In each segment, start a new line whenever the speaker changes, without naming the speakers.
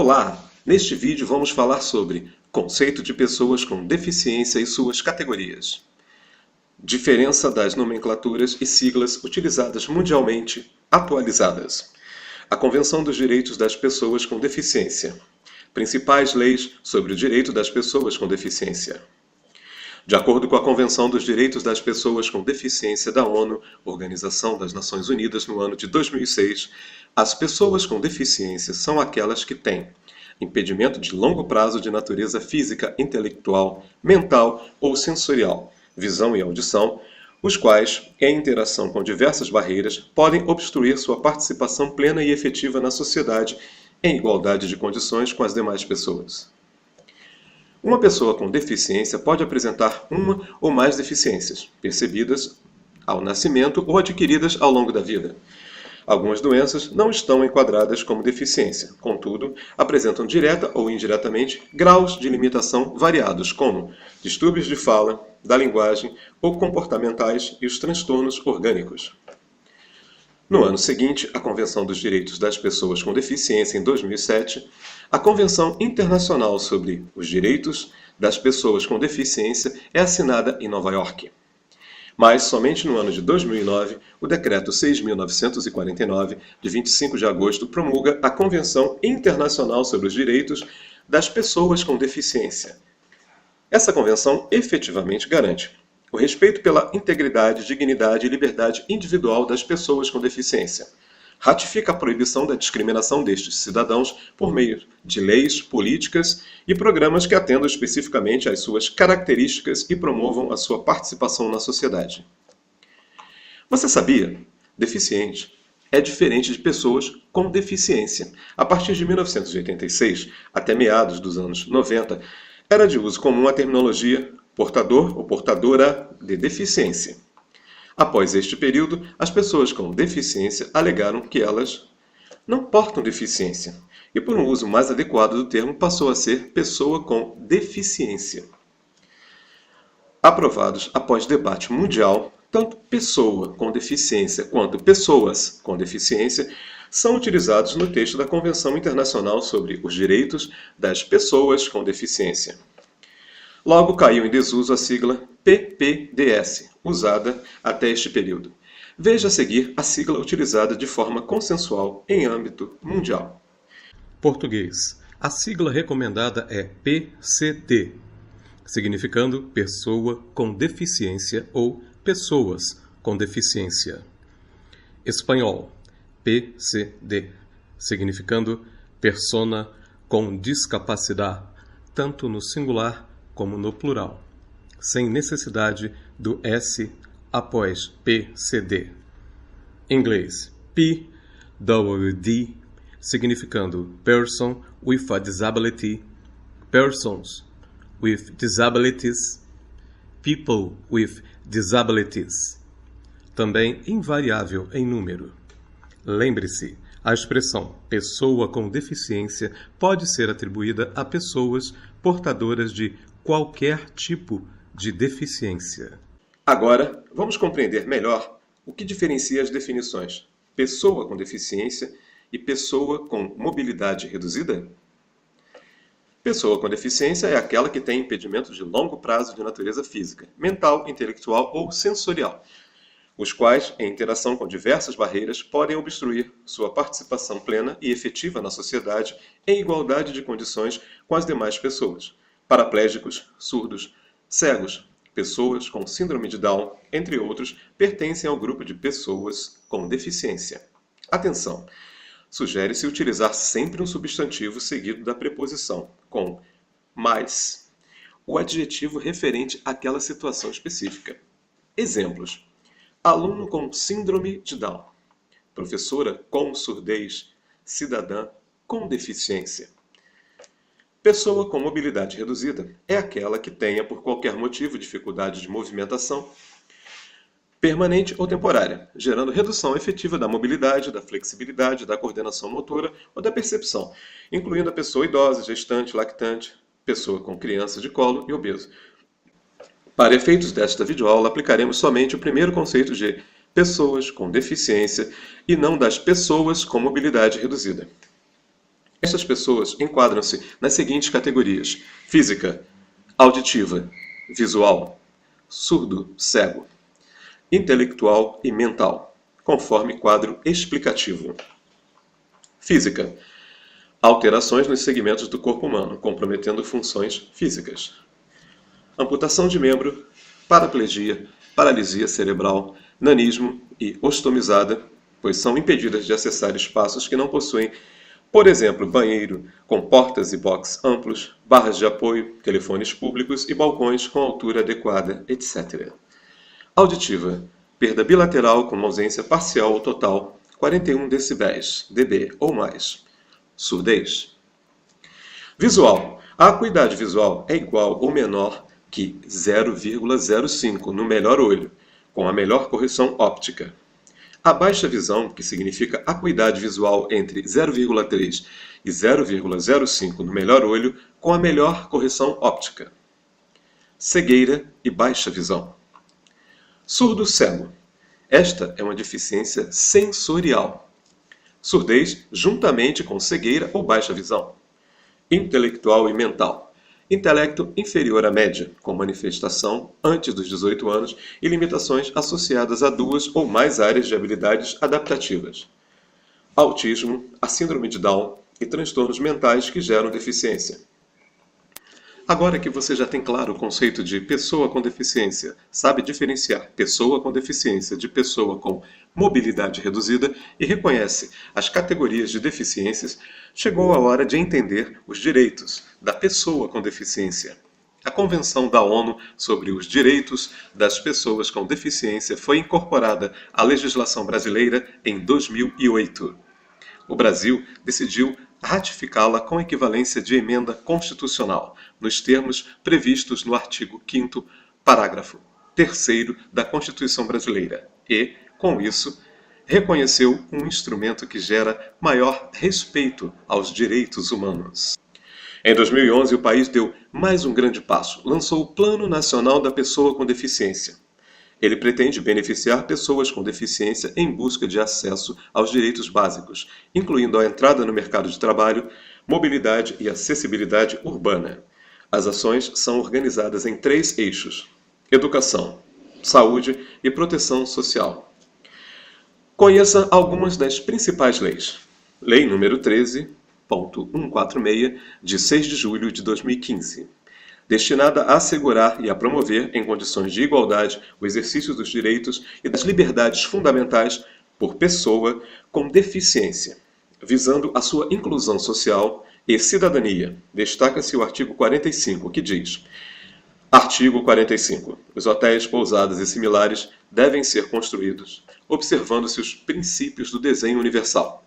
Olá! Neste vídeo vamos falar sobre conceito de pessoas com deficiência e suas categorias. Diferença das nomenclaturas e siglas utilizadas mundialmente atualizadas. A Convenção dos Direitos das Pessoas com Deficiência. Principais leis sobre o direito das pessoas com deficiência. De acordo com a Convenção dos Direitos das Pessoas com Deficiência da ONU, Organização das Nações Unidas, no ano de 2006, as pessoas com deficiência são aquelas que têm impedimento de longo prazo de natureza física, intelectual, mental ou sensorial, visão e audição, os quais, em interação com diversas barreiras, podem obstruir sua participação plena e efetiva na sociedade em igualdade de condições com as demais pessoas. Uma pessoa com deficiência pode apresentar uma ou mais deficiências, percebidas ao nascimento ou adquiridas ao longo da vida. Algumas doenças não estão enquadradas como deficiência, contudo, apresentam direta ou indiretamente graus de limitação variados, como distúrbios de fala, da linguagem ou comportamentais e os transtornos orgânicos. No ano seguinte, a Convenção dos Direitos das Pessoas com Deficiência, em 2007, a Convenção Internacional sobre os Direitos das Pessoas com Deficiência é assinada em Nova York. Mas, somente no ano de 2009, o Decreto 6.949, de 25 de agosto, promulga a Convenção Internacional sobre os Direitos das Pessoas com Deficiência. Essa convenção efetivamente garante o respeito pela integridade, dignidade e liberdade individual das pessoas com deficiência. Ratifica a proibição da discriminação destes cidadãos por meio de leis, políticas e programas que atendam especificamente às suas características e promovam a sua participação na sociedade. Você sabia? Deficiente é diferente de pessoas com deficiência. A partir de 1986, até meados dos anos 90, era de uso comum a terminologia portador ou portadora de deficiência. Após este período, as pessoas com deficiência alegaram que elas não portam deficiência, e por um uso mais adequado do termo passou a ser pessoa com deficiência. Aprovados após debate mundial, tanto pessoa com deficiência quanto pessoas com deficiência são utilizados no texto da Convenção Internacional sobre os Direitos das Pessoas com Deficiência. Logo caiu em desuso a sigla PPDS, usada até este período. Veja a seguir a sigla utilizada de forma consensual em âmbito mundial.
Português. A sigla recomendada é PCD, significando pessoa com deficiência ou pessoas com deficiência. Espanhol. PCD, significando persona com discapacidade, tanto no singular como no plural, sem necessidade do S após PCD. Inglês. PWD, significando Person with a Disability, Persons with Disabilities, People with Disabilities. Também invariável em número. Lembre-se, a expressão pessoa com deficiência pode ser atribuída a pessoas portadoras de qualquer tipo de deficiência.
Agora, vamos compreender melhor o que diferencia as definições pessoa com deficiência e pessoa com mobilidade reduzida? Pessoa com deficiência é aquela que tem impedimento de longo prazo de natureza física, mental, intelectual ou sensorial, os quais, em interação com diversas barreiras, podem obstruir sua participação plena e efetiva na sociedade em igualdade de condições com as demais pessoas. Paraplégicos, surdos, cegos, pessoas com síndrome de Down, entre outros, pertencem ao grupo de pessoas com deficiência. Atenção! Sugere-se utilizar sempre um substantivo seguido da preposição, com mais, o adjetivo referente àquela situação específica. Exemplos: aluno com síndrome de Down, professora com surdez, cidadã com deficiência. Pessoa com mobilidade reduzida é aquela que tenha, por qualquer motivo, dificuldade de movimentação permanente ou temporária, gerando redução efetiva da mobilidade, da flexibilidade, da coordenação motora ou da percepção, incluindo a pessoa idosa, gestante, lactante, pessoa com criança de colo e obeso. Para efeitos desta videoaula, aplicaremos somente o primeiro conceito de pessoas com deficiência e não das pessoas com mobilidade reduzida. Estas pessoas enquadram-se nas seguintes categorias: física, auditiva, visual, surdo, cego, intelectual e mental, conforme quadro explicativo. Física: alterações nos segmentos do corpo humano, comprometendo funções físicas. Amputação de membro, paraplegia, paralisia cerebral, nanismo e ostomizada, pois são impedidas de acessar espaços que não possuem, por exemplo, banheiro com portas e box amplos, barras de apoio, telefones públicos e balcões com altura adequada, etc. Auditiva: perda bilateral com ausência parcial ou total, 41 decibéis, dB ou mais. Surdez. Visual: a acuidade visual é igual ou menor que 0,05 no melhor olho, com a melhor correção óptica. A baixa visão, que significa acuidade visual entre 0,3 e 0,05 no melhor olho, com a melhor correção óptica. Cegueira e baixa visão. Surdo-cego. Esta é uma deficiência sensorial. Surdez juntamente com cegueira ou baixa visão. Intelectual e mental. Intelecto inferior à média, com manifestação antes dos 18 anos e limitações associadas a 2 ou mais áreas de habilidades adaptativas. Autismo, a síndrome de Down e transtornos mentais que geram deficiência. Agora que você já tem claro o conceito de pessoa com deficiência, sabe diferenciar pessoa com deficiência de pessoa com mobilidade reduzida e reconhece as categorias de deficiências, chegou a hora de entender os direitos da pessoa com deficiência. A Convenção da ONU sobre os Direitos das Pessoas com Deficiência foi incorporada à legislação brasileira em 2008. O Brasil decidiu ratificá-la com equivalência de emenda constitucional, nos termos previstos no artigo 5º, parágrafo 3º da Constituição Brasileira e, com isso, reconheceu um instrumento que gera maior respeito aos direitos humanos. Em 2011, o país deu mais um grande passo, lançou o Plano Nacional da Pessoa com Deficiência. Ele pretende beneficiar pessoas com deficiência em busca de acesso aos direitos básicos, incluindo a entrada no mercado de trabalho, mobilidade e acessibilidade urbana. As ações são organizadas em 3 eixos: educação, saúde e proteção social. Conheça algumas das principais leis. Lei número 13.146, de 6 de julho de 2015. Destinada a assegurar e a promover, em condições de igualdade, o exercício dos direitos e das liberdades fundamentais por pessoa com deficiência, visando a sua inclusão social e cidadania. Destaca-se o artigo 45, que diz: Artigo 45. Os hotéis, pousadas e similares devem ser construídos observando-se os princípios do desenho universal,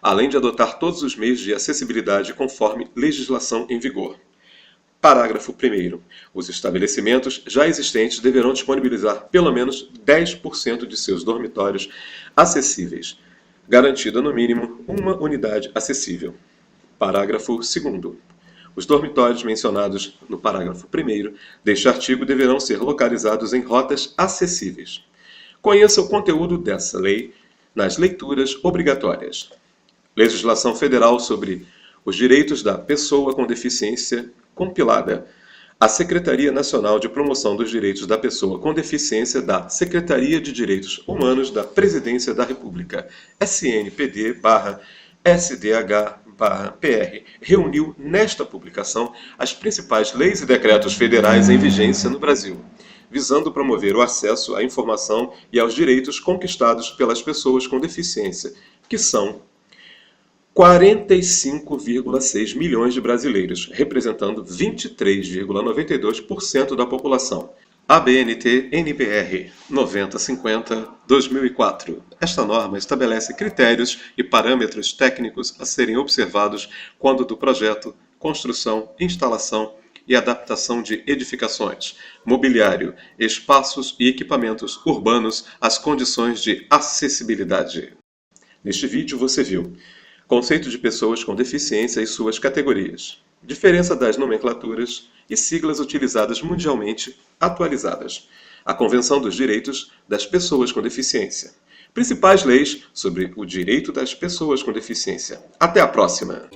além de adotar todos os meios de acessibilidade conforme legislação em vigor. Parágrafo 1º. Os estabelecimentos já existentes deverão disponibilizar pelo menos 10% de seus dormitórios acessíveis, garantida no mínimo uma unidade acessível. Parágrafo 2º. Os dormitórios mencionados no parágrafo 1º deste artigo deverão ser localizados em rotas acessíveis. Conheça o conteúdo dessa lei nas leituras obrigatórias. Legislação Federal sobre os Direitos da Pessoa com Deficiência, compilada. A Secretaria Nacional de Promoção dos Direitos da Pessoa com Deficiência da Secretaria de Direitos Humanos da Presidência da República, SNPD/SDH/PR, reuniu nesta publicação as principais leis e decretos federais em vigência no Brasil, visando promover o acesso à informação e aos direitos conquistados pelas pessoas com deficiência, que são 45,6 milhões de brasileiros, representando 23,92% da população. ABNT-NBR 9050-2004. Esta norma estabelece critérios e parâmetros técnicos a serem observados quando do projeto, construção, instalação e adaptação de edificações, mobiliário, espaços e equipamentos urbanos às condições de acessibilidade. Neste vídeo você viu conceito de pessoas com deficiência e suas categorias, diferença das nomenclaturas e siglas utilizadas mundialmente atualizadas, a Convenção dos Direitos das Pessoas com Deficiência, principais leis sobre o direito das pessoas com deficiência. Até a próxima!